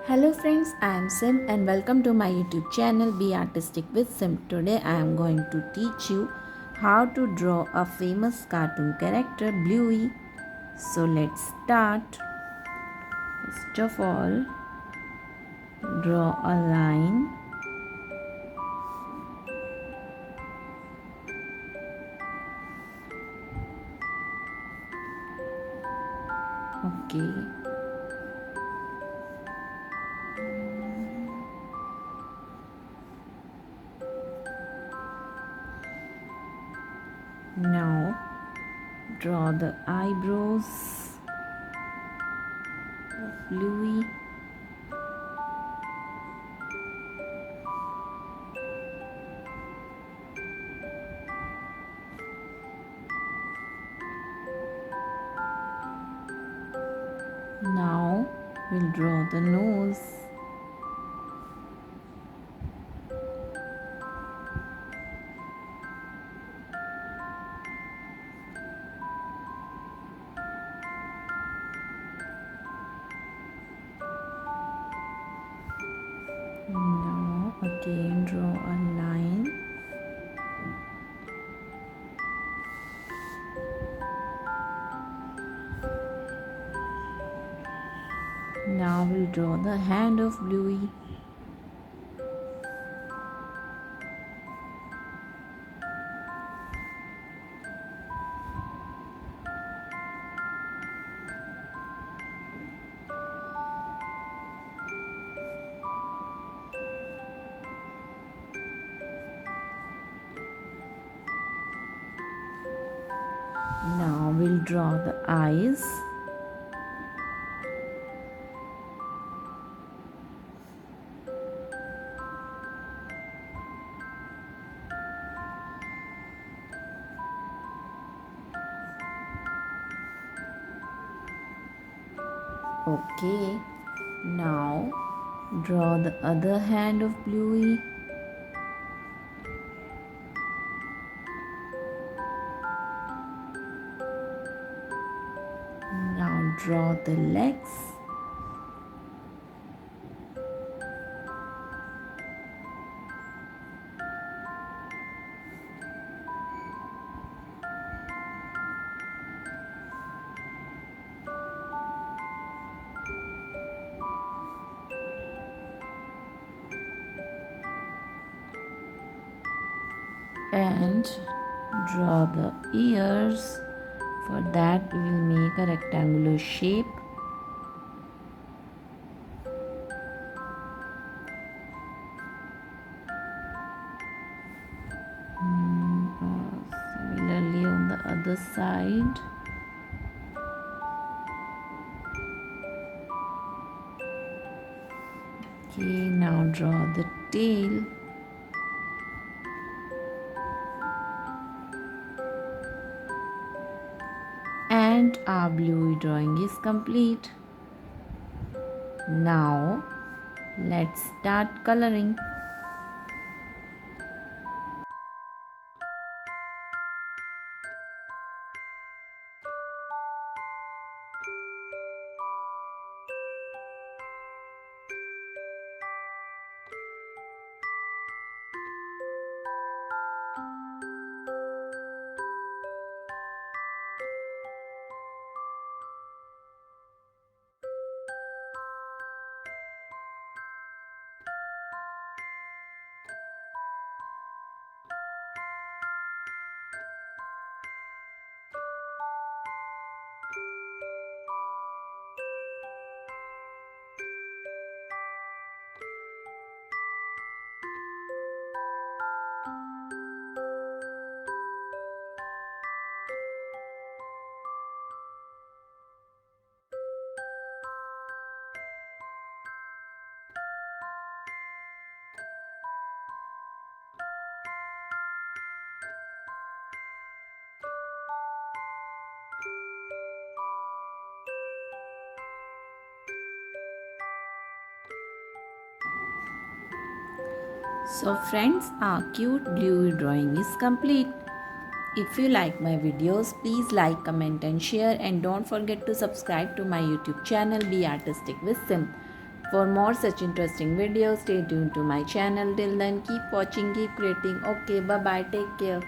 Hello friends, I am Sim and welcome to my YouTube channel Be Artistic with Sim. Today I am going to teach you how to draw a famous cartoon character Bluey. So let's start. First of all, draw a line. Okay. Now draw the eyebrows of Bluey. Now we'll draw the nose. Now again draw a line. Now we'll draw the hand of Bluey. Now we'll draw the eyes. Okay, now draw the other hand of Bluey. Now draw the legs. And draw the ears. For that we will make a rectangular shape. Similarly on the other side. Okay, now draw the tail. And our Bluey drawing is complete. Now let's start coloring. So friends, our cute Bluey drawing is complete. If you like my videos, please like, comment and share, and don't forget to subscribe to my YouTube channel Be Artistic with Sim. For more such interesting videos, stay tuned to my channel. Till then, keep watching, keep creating. Okay, bye bye. Take care.